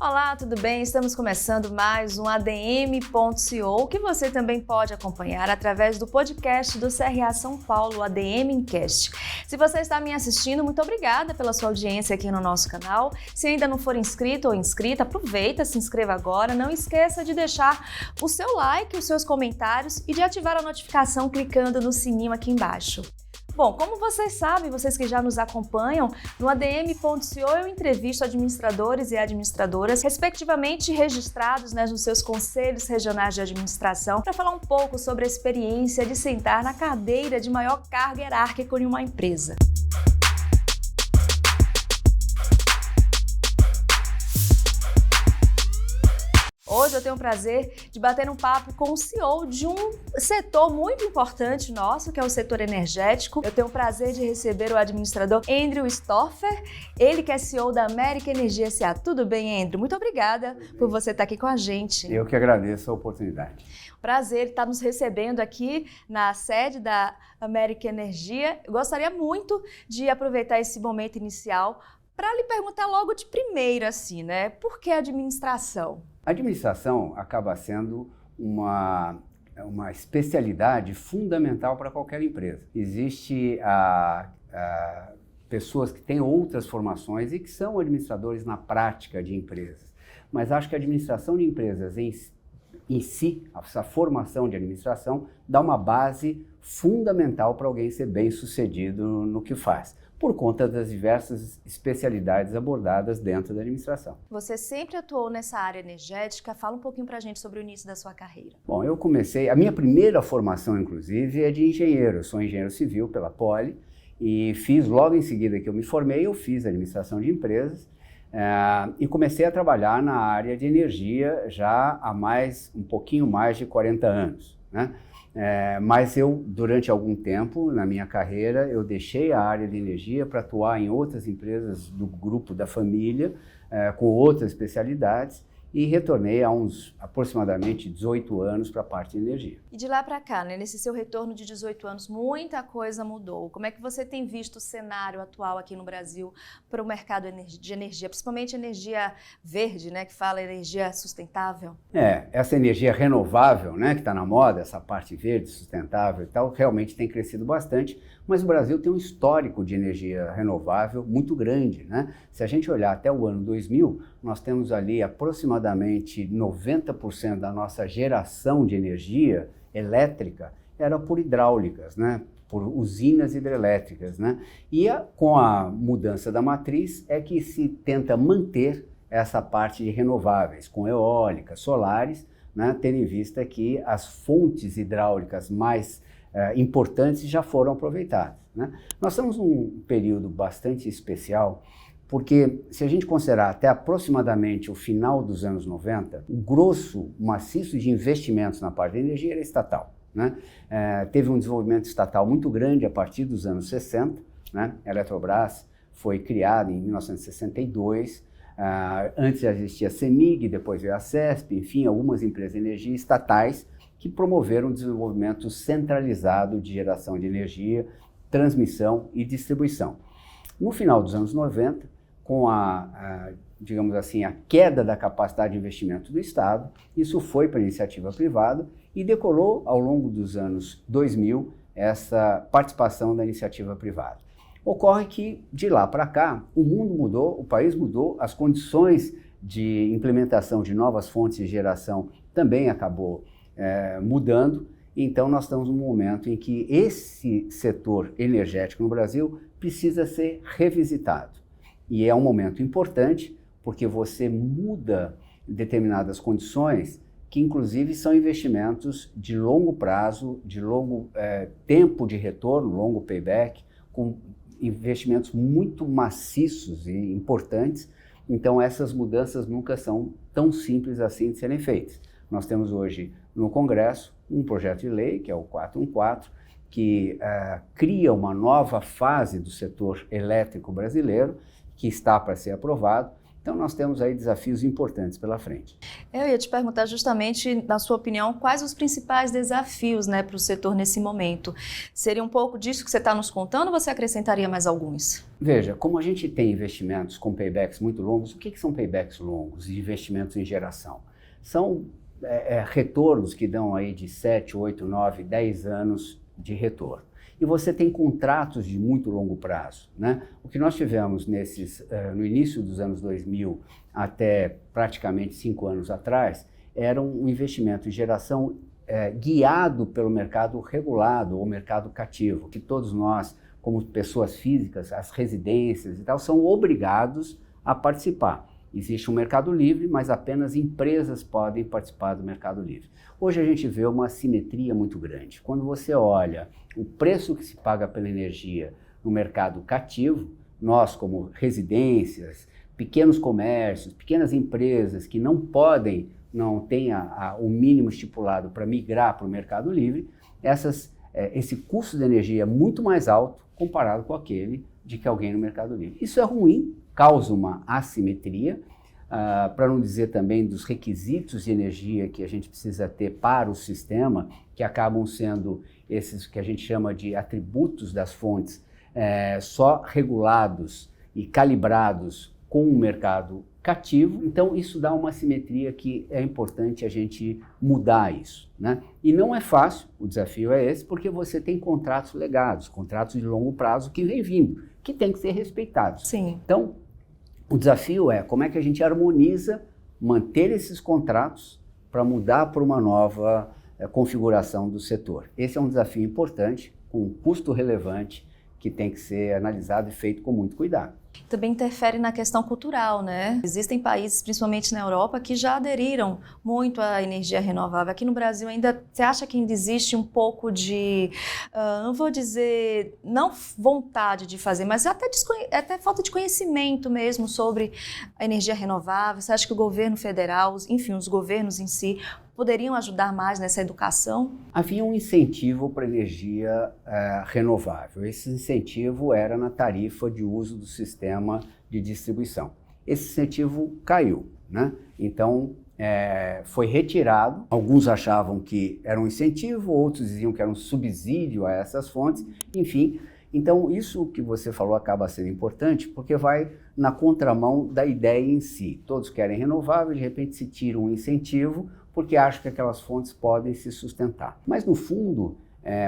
Olá, tudo bem? Estamos começando mais um ADM.co, que você também pode acompanhar através do podcast do CRA São Paulo, ADM Incast. Se você está me assistindo, muito obrigada pela sua audiência aqui no nosso canal. Se ainda não for inscrito ou inscrita, aproveita, se inscreva agora. Não esqueça de deixar o seu like, os seus comentários e de ativar a notificação clicando no sininho aqui embaixo. Bom, como vocês sabem, vocês que já nos acompanham, no ADM.co eu entrevisto administradores e administradoras, respectivamente registrados nos seus conselhos regionais de administração, para falar um pouco sobre a experiência de sentar na cadeira de maior cargo hierárquico em uma empresa. Hoje eu tenho o prazer de bater um papo com o CEO de um setor muito importante nosso, que é o setor energético. Eu tenho o prazer de receber o administrador Andrew Stoffer, ele que é CEO da América Energia S.A. Tudo bem, Andrew? Muito obrigada por você estar aqui com a gente. Eu que agradeço a oportunidade. Prazer estar nos recebendo aqui na sede da América Energia. Eu gostaria muito de aproveitar esse momento inicial para lhe perguntar logo de primeira, assim, por que administração? A administração acaba sendo uma especialidade fundamental para qualquer empresa. Existe pessoas que têm outras formações e que são administradores na prática de empresas, mas acho que a administração de empresas em si, essa formação de administração, dá uma base fundamental para alguém ser bem-sucedido no que faz, por conta das diversas especialidades abordadas dentro da administração. Você sempre atuou nessa área energética. Fala um pouquinho para a gente sobre o início da sua carreira. Bom, eu comecei, a minha primeira formação, inclusive, é de engenheiro. Eu sou engenheiro civil pela Poli e fiz, logo em seguida que eu me formei, eu fiz administração de empresas e comecei a trabalhar na área de energia já há um pouquinho mais de 40 anos, né? Mas eu, durante algum tempo na minha carreira, eu deixei a área de energia para atuar em outras empresas do grupo da família, com outras especialidades, e retornei há uns aproximadamente 18 anos para a parte de energia. E de lá para cá, nesse seu retorno de 18 anos, muita coisa mudou. Como é que você tem visto o cenário atual aqui no Brasil para o mercado de energia, principalmente energia verde, que fala energia sustentável? Essa energia renovável, que está na moda, essa parte verde, sustentável e tal, realmente tem crescido bastante, mas o Brasil tem um histórico de energia renovável muito grande, né? Se a gente olhar até o ano 2000, nós temos ali aproximadamente 90% da nossa geração de energia elétrica era por hidráulicas, por usinas hidrelétricas, E com a mudança da matriz é que se tenta manter essa parte de renováveis, com eólicas, solares, tendo em vista que as fontes hidráulicas mais importantes já foram aproveitadas, Nós estamos num período bastante especial, porque se a gente considerar até aproximadamente o final dos anos 90, o grosso maciço de investimentos na parte de energia era estatal, Teve um desenvolvimento estatal muito grande a partir dos anos 60, A Eletrobras foi criada em 1962, antes já existia a CEMIG, depois veio a CESP, enfim, algumas empresas de energia estatais que promoveram um desenvolvimento centralizado de geração de energia, transmissão e distribuição. No final dos anos 90, com digamos assim, a queda da capacidade de investimento do Estado, isso foi para a iniciativa privada e decolou ao longo dos anos 2000 essa participação da iniciativa privada. Ocorre que, de lá para cá, o mundo mudou, o país mudou, as condições de implementação de novas fontes de geração também acabou mudando, então nós estamos num momento em que esse setor energético no Brasil precisa ser revisitado. E é um momento importante porque você muda determinadas condições que inclusive são investimentos de longo prazo, de longo tempo de retorno, longo payback, com investimentos muito maciços e importantes. Então essas mudanças nunca são tão simples assim de serem feitas. Nós temos hoje no Congresso um projeto de lei, que é o 414, que cria uma nova fase do setor elétrico brasileiro, que está para ser aprovado. Então nós temos aí desafios importantes pela frente. Eu ia te perguntar justamente, na sua opinião, quais os principais desafios, né, para o setor nesse momento? Seria um pouco disso que você está nos contando ou você acrescentaria mais alguns? Veja, como a gente tem investimentos com paybacks muito longos, o que são paybacks longos de investimentos em geração? São retornos que dão aí de 7, 8, 9, 10 anos de retorno. E você tem contratos de muito longo prazo, né? O que nós tivemos no início dos anos 2000 até praticamente 5 anos atrás, era um investimento em geração guiado pelo mercado regulado ou mercado cativo, que todos nós, como pessoas físicas, as residências e tal, são obrigados a participar. Existe um mercado livre, mas apenas empresas podem participar do mercado livre. Hoje a gente vê uma assimetria muito grande. Quando você olha o preço que se paga pela energia no mercado cativo, nós como residências, pequenos comércios, pequenas empresas que não têm o mínimo estipulado para migrar para o mercado livre, esse custo de energia é muito mais alto comparado com aquele de que alguém no mercado livre. Isso é ruim, causa uma assimetria, para não dizer também dos requisitos de energia que a gente precisa ter para o sistema, que acabam sendo esses que a gente chama de atributos das fontes, só regulados e calibrados com o mercado cativo. Então isso dá uma assimetria que é importante a gente mudar isso, né? E não é fácil, o desafio é esse, porque você tem contratos legados, contratos de longo prazo que vem vindo, que tem que ser respeitados. Sim. Então, o desafio é como é que a gente harmoniza, manter esses contratos para mudar para uma nova configuração do setor. Esse é um desafio importante, com um custo relevante, que tem que ser analisado e feito com muito cuidado. Também interfere na questão cultural, né? Existem países, principalmente na Europa, que já aderiram muito à energia renovável. Aqui no Brasil ainda, você acha que ainda existe um pouco de, não vou dizer, não vontade de fazer, mas até falta de conhecimento mesmo sobre a energia renovável? Você acha que o governo federal, enfim, os governos em si, poderiam ajudar mais nessa educação? Havia um incentivo para energia renovável. Esse incentivo era na tarifa de uso do sistema de distribuição. Esse incentivo caiu, né? Então, foi retirado. Alguns achavam que era um incentivo, outros diziam que era um subsídio a essas fontes. Enfim, então isso que você falou acaba sendo importante porque vai na contramão da ideia em si. Todos querem renovável, de repente se tira um incentivo porque acham que aquelas fontes podem se sustentar. Mas, no fundo,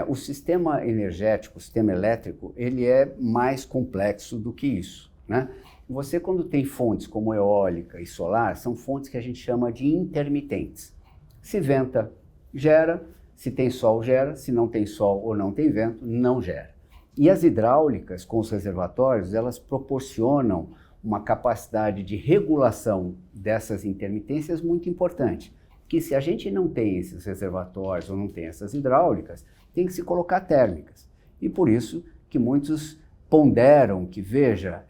o sistema energético, o sistema elétrico, ele é mais complexo do que isso, né? Você, quando tem fontes como eólica e solar, são fontes que a gente chama de intermitentes. Se venta, gera. Se tem sol, gera. Se não tem sol ou não tem vento, não gera. E as hidráulicas, com os reservatórios, elas proporcionam uma capacidade de regulação dessas intermitências muito importante. Que se a gente não tem esses reservatórios ou não tem essas hidráulicas, tem que se colocar térmicas. E por isso que muitos ponderam que, veja,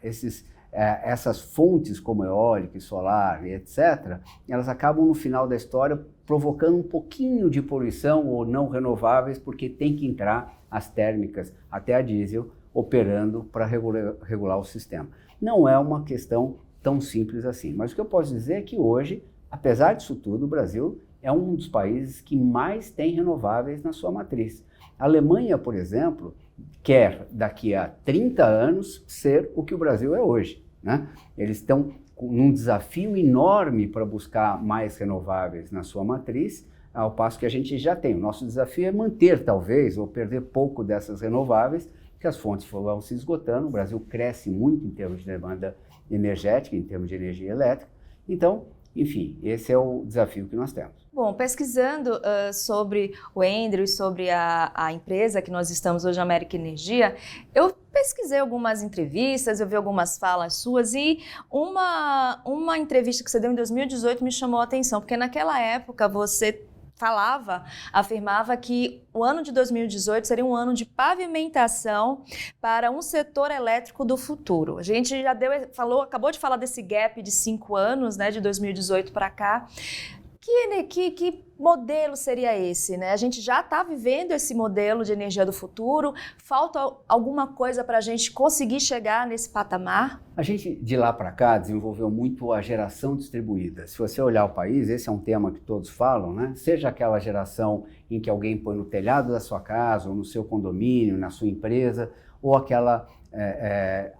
essas fontes como eólica e solar e etc., elas acabam no final da história provocando um pouquinho de poluição ou não renováveis, porque tem que entrar as térmicas, até a diesel, operando para regular o sistema. Não é uma questão tão simples assim, mas o que eu posso dizer é que hoje, apesar disso tudo, o Brasil é um dos países que mais tem renováveis na sua matriz. A Alemanha, por exemplo, quer daqui a 30 anos ser o que o Brasil é hoje, né? Eles estão num desafio enorme para buscar mais renováveis na sua matriz, ao passo que a gente já tem. O nosso desafio é manter, talvez, ou perder pouco dessas renováveis, que as fontes vão se esgotando. O Brasil cresce muito em termos de demanda energética, em termos de energia elétrica. Então, enfim, esse é o desafio que nós temos. Bom, pesquisando sobre o Andrew e sobre a empresa que nós estamos hoje, a América Energia, eu pesquisei algumas entrevistas, eu vi algumas falas suas e uma entrevista que você deu em 2018 me chamou a atenção, porque naquela época você afirmava que o ano de 2018 seria um ano de pavimentação para um setor elétrico do futuro. A gente já acabou de falar desse gap de 5 anos, né, de 2018 para cá. Que modelo seria esse, né? A gente já está vivendo esse modelo de energia do futuro, falta alguma coisa para a gente conseguir chegar nesse patamar? A gente, de lá para cá, desenvolveu muito a geração distribuída. Se você olhar o país, esse é um tema que todos falam, né? Seja aquela geração em que alguém põe no telhado da sua casa, ou no seu condomínio, na sua empresa, ou aquela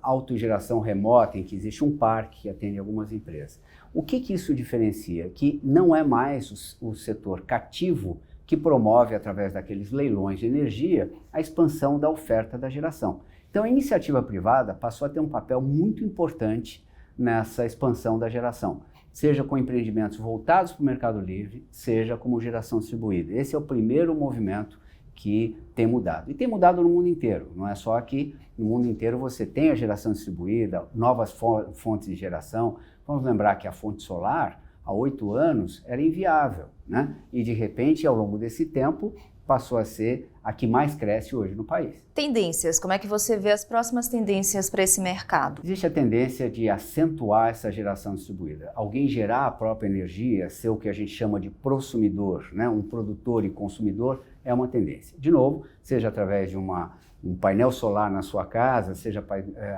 autogeração remota em que existe um parque que atende algumas empresas. O que isso diferencia? Que não é mais o setor cativo que promove, através daqueles leilões de energia, a expansão da oferta da geração. Então, a iniciativa privada passou a ter um papel muito importante nessa expansão da geração, seja com empreendimentos voltados para o mercado livre, seja como geração distribuída. Esse é o primeiro movimento que tem mudado. E tem mudado no mundo inteiro, não é só aqui. No mundo inteiro você tem a geração distribuída, novas fontes de geração. Vamos lembrar que a fonte solar, há 8 anos, era inviável, né? E de repente, ao longo desse tempo, passou a ser a que mais cresce hoje no país. Tendências, como é que você vê as próximas tendências para esse mercado? Existe a tendência de acentuar essa geração distribuída. Alguém gerar a própria energia, ser o que a gente chama de prosumidor, né? Um produtor e consumidor, é uma tendência. De novo, seja através de um painel solar na sua casa, seja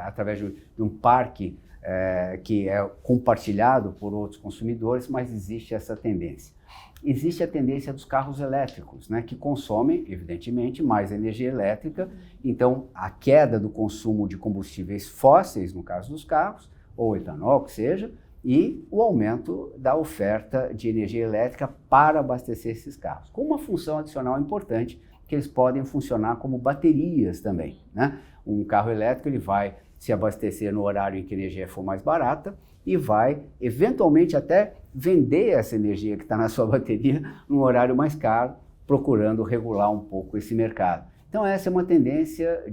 através de um parque que é compartilhado por outros consumidores, mas existe essa tendência. Existe a tendência dos carros elétricos, né, que consomem, evidentemente, mais energia elétrica. Então, a queda do consumo de combustíveis fósseis, no caso dos carros, ou etanol, que seja, e o aumento da oferta de energia elétrica para abastecer esses carros, com uma função adicional importante, que eles podem funcionar como baterias também, né? Um carro elétrico ele vai se abastecer no horário em que a energia for mais barata e vai, eventualmente, até vender essa energia que está na sua bateria num horário mais caro, procurando regular um pouco esse mercado. Então, essa é uma tendência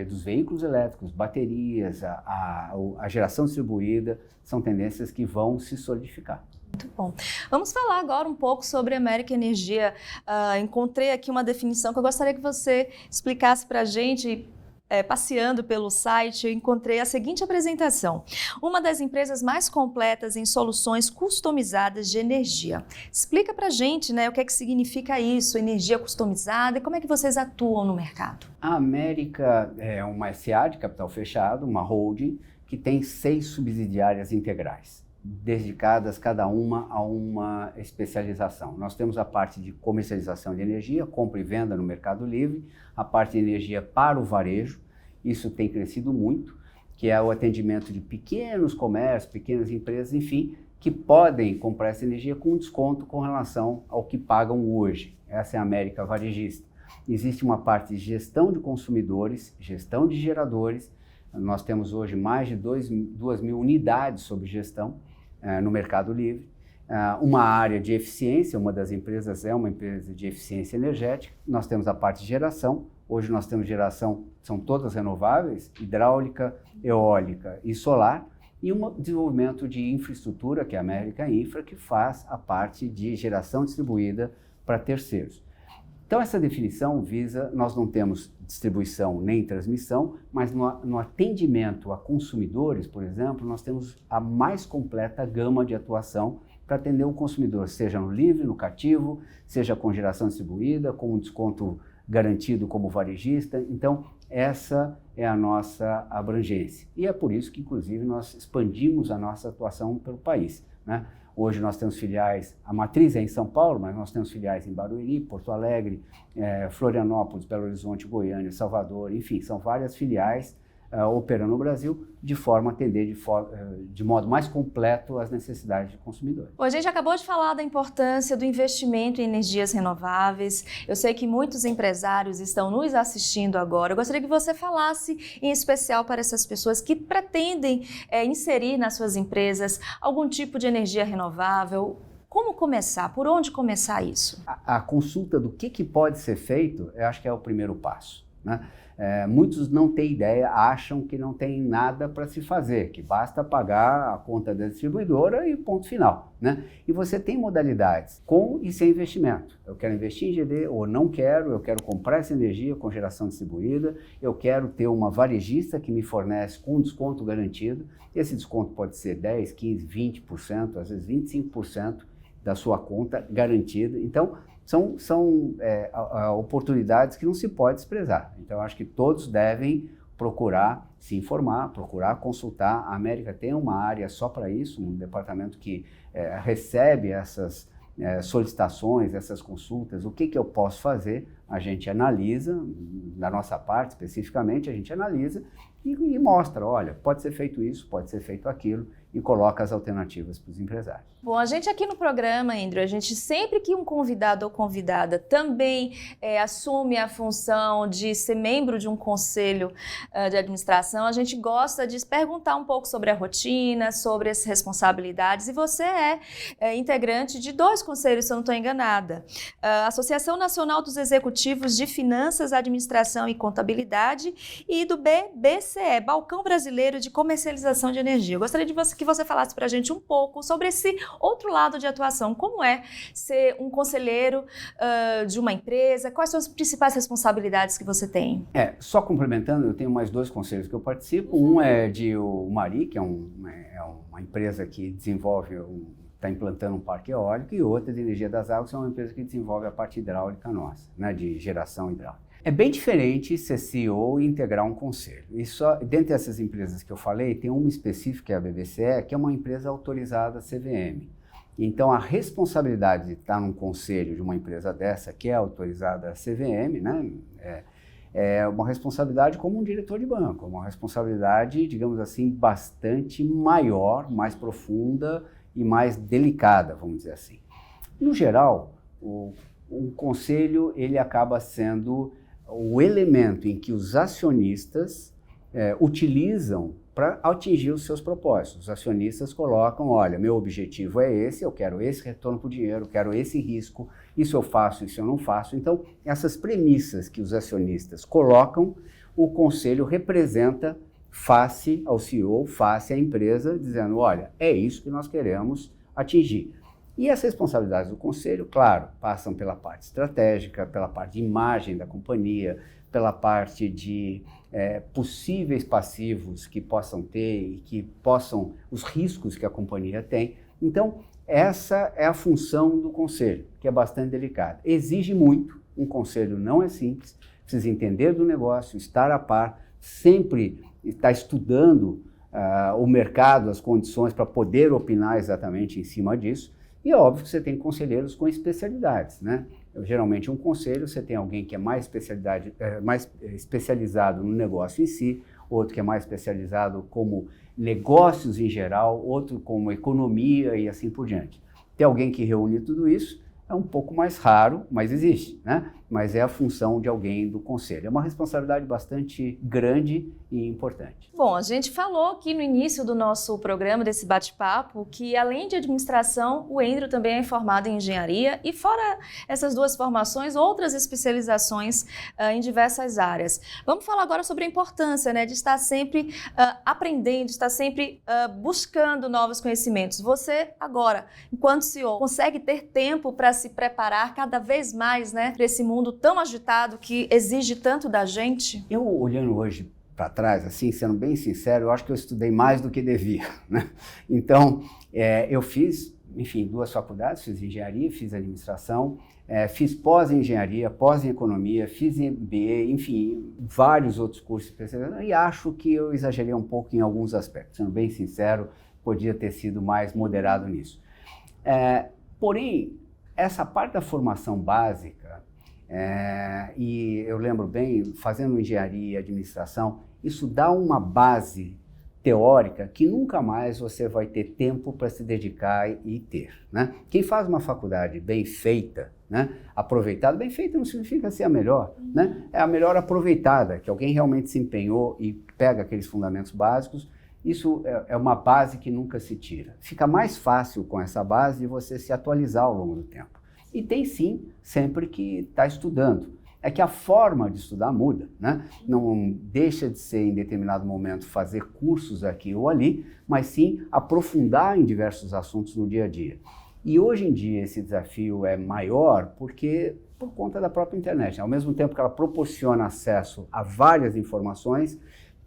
dos veículos elétricos, baterias, a geração distribuída, são tendências que vão se solidificar. Muito bom. Vamos falar agora um pouco sobre a América Energia. Encontrei aqui uma definição que eu gostaria que você explicasse para a gente. Passeando pelo site, eu encontrei a seguinte apresentação: uma das empresas mais completas em soluções customizadas de energia. Explica pra gente, né, o que é que significa isso, energia customizada, e como é que vocês atuam no mercado? A América é uma SA de capital fechado, uma holding, que tem 6 subsidiárias integrais, dedicadas cada uma a uma especialização. Nós temos a parte de comercialização de energia, compra e venda no mercado livre, a parte de energia para o varejo, isso tem crescido muito, que é o atendimento de pequenos comércios, pequenas empresas, enfim, que podem comprar essa energia com desconto com relação ao que pagam hoje. Essa é a América varejista. Existe uma parte de gestão de consumidores, gestão de geradores. Nós temos hoje mais de 2.000 unidades sob gestão no Mercado Livre. Uma área de eficiência, uma das empresas é uma empresa de eficiência energética. Nós temos a parte de geração. Hoje nós temos geração, são todas renováveis, hidráulica, eólica e solar. E um desenvolvimento de infraestrutura, que é a América Infra, que faz a parte de geração distribuída para terceiros. Então, essa definição visa, nós não temos distribuição nem transmissão, mas no atendimento a consumidores, por exemplo, nós temos a mais completa gama de atuação para atender o consumidor, seja no livre, no cativo, seja com geração distribuída, com um desconto garantido como varejista. Então, essa é a nossa abrangência. E é por isso que, inclusive, nós expandimos a nossa atuação pelo país, né? Hoje nós temos filiais, a matriz é em São Paulo, mas nós temos filiais em Barueri, Porto Alegre, Florianópolis, Belo Horizonte, Goiânia, Salvador, enfim, são várias filiais operando no Brasil de forma a atender de modo mais completo as necessidades do consumidor. A gente acabou de falar da importância do investimento em energias renováveis. Eu sei que muitos empresários estão nos assistindo agora. Eu gostaria que você falasse em especial para essas pessoas que pretendem inserir nas suas empresas algum tipo de energia renovável. Como começar? Por onde começar isso? A consulta do que pode ser feito, eu acho que é o primeiro passo, né? Muitos não têm ideia, acham que não tem nada para se fazer, que basta pagar a conta da distribuidora e ponto final, né? E você tem modalidades com e sem investimento. Eu quero investir em GD ou não quero, eu quero comprar essa energia com geração distribuída, eu quero ter uma varejista que me fornece com desconto garantido. Esse desconto pode ser 10%, 15%, 20%, às vezes 25%. da sua conta garantida. Então, são oportunidades que não se pode desprezar. Então, eu acho que todos devem procurar se informar, procurar consultar. A América tem uma área só para isso, um departamento que recebe essas solicitações, essas consultas. O que eu posso fazer? A gente analisa, da nossa parte especificamente, a gente analisa e mostra, olha, pode ser feito isso, pode ser feito aquilo, e coloca as alternativas para os empresários. Bom, a gente aqui no programa, Andrew, a gente sempre que um convidado ou convidada também assume a função de ser membro de um conselho de administração, a gente gosta de perguntar um pouco sobre a rotina, sobre as responsabilidades, e você é integrante de 2 conselhos, se eu não estou enganada. A Associação Nacional dos Executivos de Finanças, Administração e Contabilidade, e do BBCE, Balcão Brasileiro de Comercialização de Energia. Eu gostaria que você falasse para a gente um pouco sobre esse outro lado de atuação. Como é ser um conselheiro de uma empresa? Quais são as principais responsabilidades que você tem? Só complementando, eu tenho mais 2 conselhos que eu participo. Um é de Umari, que é uma empresa que desenvolve, está implantando um parque eólico, e outra de Energia das Águas, que é uma empresa que desenvolve a parte hidráulica nossa, né, de geração hidráulica. É bem diferente ser CEO e integrar um conselho. E só, dentre essas empresas que eu falei, tem uma específica, que é a BBCE, que é uma empresa autorizada CVM. Então, a responsabilidade de estar num conselho de uma empresa dessa, que é autorizada CVM, né, é uma responsabilidade como um diretor de banco, uma responsabilidade, digamos assim, bastante maior, mais profunda e mais delicada, vamos dizer assim. No geral, o conselho ele acaba sendo o elemento em que os acionistas utilizam para atingir os seus propósitos. Os acionistas colocam, olha, meu objetivo é esse, eu quero esse retorno para o dinheiro, eu quero esse risco, isso eu faço, isso eu não faço. Então, essas premissas que os acionistas colocam, o conselho representa face ao CEO, face à empresa, dizendo, olha, é isso que nós queremos atingir. E as responsabilidades do conselho, claro, passam pela parte estratégica, pela parte de imagem da companhia, pela parte de possíveis passivos que possam ter e que possam, os riscos que a companhia tem. Então, essa é a função do conselho, que é bastante delicada. Exige muito, um conselho não é simples, precisa entender do negócio, estar a par, sempre estar estudando o mercado, as condições para poder opinar exatamente em cima disso. E é óbvio que você tem conselheiros com especialidades, né? Geralmente um conselho, você tem alguém que é mais especializado no negócio em si, outro que é mais especializado como negócios em geral, outro como economia e assim por diante. Ter alguém que reúne tudo isso é um pouco mais raro, mas existe, né? Mas é a função de alguém do conselho. É uma responsabilidade bastante grande e importante. Bom, a gente falou aqui no início do nosso programa, desse bate-papo, que além de administração, o Andrew também é formado em engenharia e fora essas 2 formações, outras especializações em diversas áreas. Vamos falar agora sobre a importância, né, de estar sempre aprendendo, de estar sempre buscando novos conhecimentos. Você agora, enquanto CEO, consegue ter tempo para se preparar cada vez mais, né, para esse mundo tão agitado que exige tanto da gente? Eu, olhando hoje para trás, assim, sendo bem sincero, eu acho que eu estudei mais do que devia, né? Então, eu fiz, enfim, 2 faculdades, fiz engenharia, fiz administração, fiz pós-engenharia, pós-economia, fiz MBA, enfim, vários outros cursos especializados, e acho que eu exagerei um pouco em alguns aspectos, sendo bem sincero, podia ter sido mais moderado nisso. Porém, essa parte da formação básica, e eu lembro bem, fazendo engenharia e administração, isso dá uma base teórica que nunca mais você vai ter tempo para se dedicar e ter, né? Quem faz uma faculdade bem feita, né, aproveitada, bem feita não significa ser a melhor, né? É a melhor aproveitada, que alguém realmente se empenhou e pega aqueles fundamentos básicos. Isso é uma base que nunca se tira. Fica mais fácil com essa base de você se atualizar ao longo do tempo. E tem sim, sempre que está estudando. É que a forma de estudar muda, né? Não deixa de ser, em determinado momento, fazer cursos aqui ou ali, mas sim aprofundar em diversos assuntos no dia a dia. E hoje em dia esse desafio é maior por conta da própria internet. Ao mesmo tempo que ela proporciona acesso a várias informações,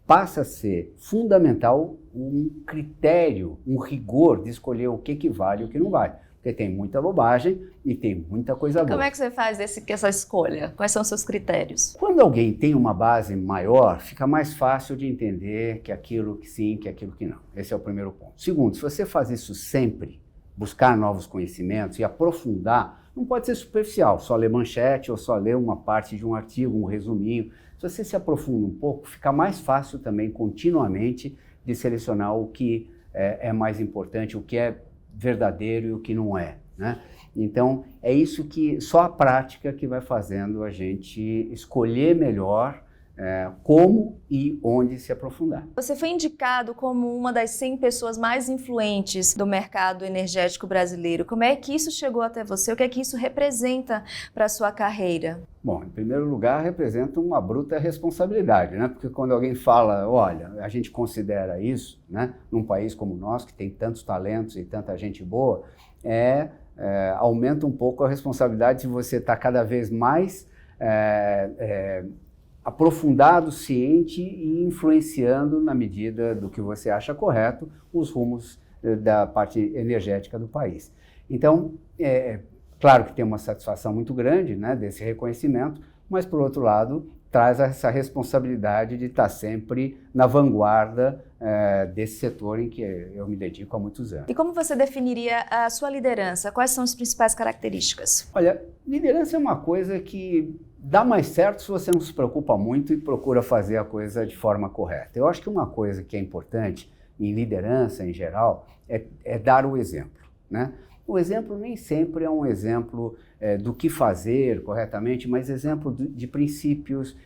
passa a ser fundamental um critério, um rigor de escolher o que vale e o que não vale. Porque tem muita bobagem e tem muita coisa boa. Como é que você faz essa escolha? Quais são os seus critérios? Quando alguém tem uma base maior, fica mais fácil de entender que aquilo que sim, que aquilo que não. Esse é o primeiro ponto. Segundo, se você faz isso sempre, buscar novos conhecimentos e aprofundar, não pode ser superficial, só ler manchete ou só ler uma parte de um artigo, um resuminho. Se você se aprofunda um pouco, fica mais fácil também continuamente de selecionar o que é mais importante, o que é verdadeiro e o que não é, né? Então, é isso que só a prática que vai fazendo a gente escolher melhor como e onde se aprofundar. Você foi indicado como uma das 100 pessoas mais influentes do mercado energético brasileiro. Como é que isso chegou até você? O que é que isso representa para a sua carreira? Bom, em primeiro lugar, representa uma bruta responsabilidade, né? Porque quando alguém fala, olha, a gente considera isso, né, num país como o nosso, que tem tantos talentos e tanta gente boa, aumenta um pouco a responsabilidade de você estar cada vez mais aprofundado, ciente e influenciando, na medida do que você acha correto, os rumos da parte energética do país. Então, claro que tem uma satisfação muito grande, né, desse reconhecimento, mas, por outro lado, traz essa responsabilidade de estar sempre na vanguarda desse setor em que eu me dedico há muitos anos. E como você definiria a sua liderança? Quais são as principais características? Olha, liderança é uma coisa que dá mais certo se você não se preocupa muito e procura fazer a coisa de forma correta. Eu acho que uma coisa que é importante em liderança, em geral, é dar o exemplo, né? O exemplo nem sempre é um exemplo do que fazer corretamente, mas exemplo de princípios,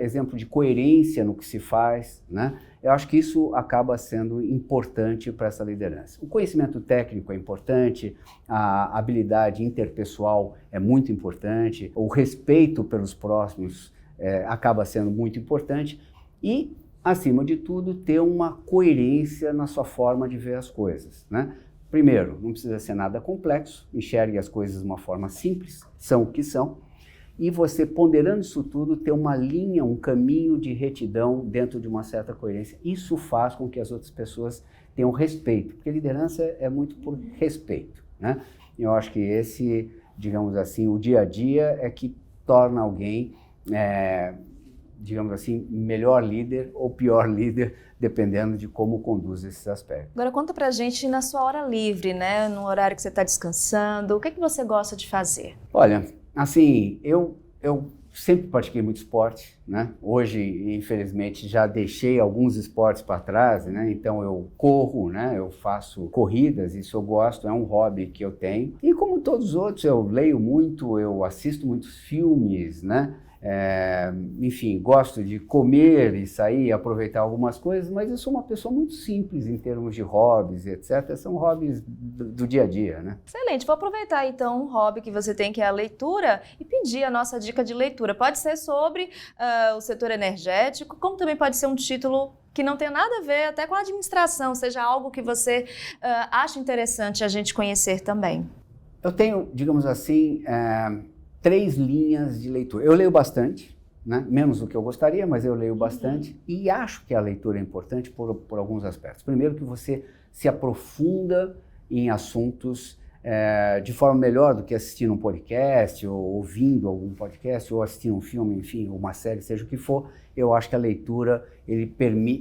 exemplo de coerência no que se faz, né? Eu acho que isso acaba sendo importante para essa liderança. O conhecimento técnico é importante, a habilidade interpessoal é muito importante, o respeito pelos próximos acaba sendo muito importante e, acima de tudo, ter uma coerência na sua forma de ver as coisas, né? Primeiro, não precisa ser nada complexo, enxergue as coisas de uma forma simples, são o que são, e você, ponderando isso tudo, ter uma linha, um caminho de retidão dentro de uma certa coerência. Isso faz com que as outras pessoas tenham respeito, porque liderança é muito por respeito, né? Eu acho que esse, digamos assim, o dia a dia é que torna alguém, digamos assim, melhor líder ou pior líder, dependendo de como conduz esses aspectos. Agora conta pra gente na sua hora livre, né? No horário que você está descansando, o que é que você gosta de fazer? Olha, assim, eu sempre pratiquei muito esporte, né? Hoje, infelizmente, já deixei alguns esportes para trás, né? Então eu corro, né? Eu faço corridas, isso eu gosto, é um hobby que eu tenho. E como todos os outros, eu leio muito, eu assisto muitos filmes, né? Enfim, gosto de comer e sair, aproveitar algumas coisas, mas eu sou uma pessoa muito simples em termos de hobbies, etc. São hobbies do dia a dia, né? Excelente, vou aproveitar então um hobby que você tem, que é a leitura, e pedir a nossa dica de leitura. Pode ser sobre o setor energético, como também pode ser um título que não tem nada a ver até com a administração, seja algo que você acha interessante a gente conhecer também. Eu tenho, digamos assim, 3 linhas de leitura. Eu leio bastante, né? Menos do que eu gostaria, mas eu leio bastante. E acho que a leitura é importante por alguns aspectos. Primeiro, que você se aprofunda em assuntos de forma melhor do que assistindo um podcast, ou ouvindo algum podcast, ou assistindo um filme, enfim, uma série, seja o que for. Eu acho que a leitura,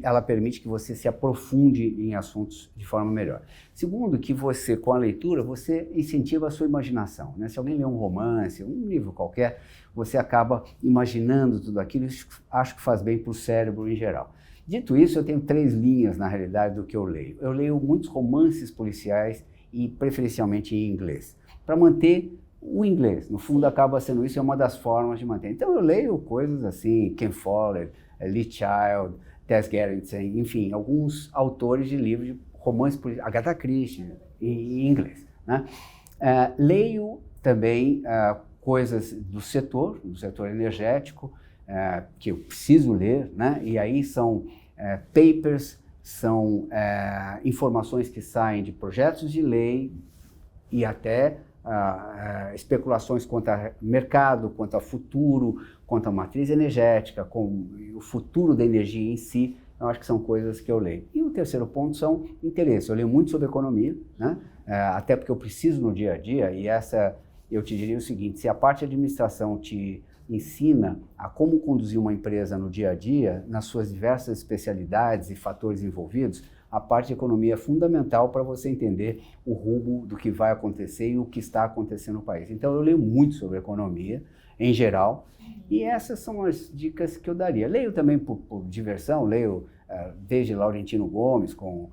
ela permite que você se aprofunde em assuntos de forma melhor. Segundo, que você, com a leitura, você incentiva a sua imaginação, né? Se alguém lê um romance, um livro qualquer, você acaba imaginando tudo aquilo, isso acho que faz bem para o cérebro em geral. Dito isso, eu tenho 3 linhas, na realidade, do que eu leio. Eu leio muitos romances policiais e preferencialmente em inglês, para manter o inglês. No fundo, acaba sendo isso, é uma das formas de manter. Então, eu leio coisas assim, Ken Follett, Lee Child, Tess Gerritsen, enfim, alguns autores de livros de romance policiais, Agatha Christie, em inglês, né? Leio também coisas do setor energético, que eu preciso ler, né? E aí são papers, são informações que saem de projetos de lei e até especulações quanto a mercado, quanto a futuro, quanto a matriz energética, com o futuro da energia em si. Eu acho que são coisas que eu leio. E o terceiro ponto são interesse. Eu leio muito sobre economia, né? Até porque eu preciso no dia a dia, e eu te diria o seguinte, se a parte de administração te ensina a como conduzir uma empresa no dia a dia, nas suas diversas especialidades e fatores envolvidos, a parte de economia é fundamental para você entender o rumo do que vai acontecer e o que está acontecendo no país. Então eu leio muito sobre economia, em geral, e essas são as dicas que eu daria. Leio também por diversão, leio desde Laurentino Gomes, com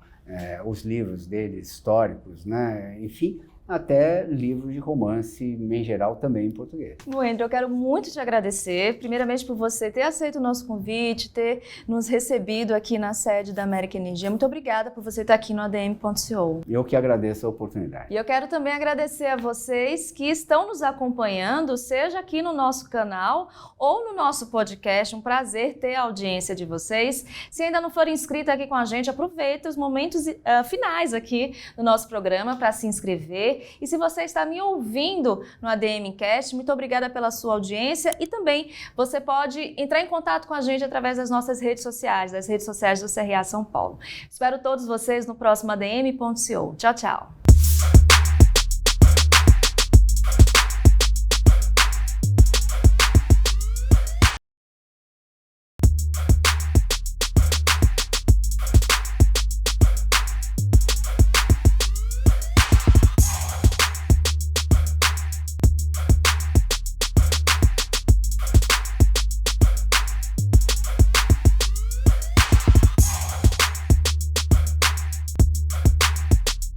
os livros dele históricos, né? Enfim, até livros de romance, em geral, também em português. Wendel, eu quero muito te agradecer, primeiramente por você ter aceito o nosso convite, ter nos recebido aqui na sede da América Energia. Muito obrigada por você estar aqui no ADM.co. Eu que agradeço a oportunidade. E eu quero também agradecer a vocês que estão nos acompanhando, seja aqui no nosso canal ou no nosso podcast. Um prazer ter a audiência de vocês. Se ainda não for inscrito aqui com a gente, aproveita os momentos finais aqui do nosso programa para se inscrever. E se você está me ouvindo no ADM Cast, muito obrigada pela sua audiência e também você pode entrar em contato com a gente através das nossas redes sociais, das redes sociais do CRA São Paulo. Espero todos vocês no próximo ADM.co. Tchau, tchau!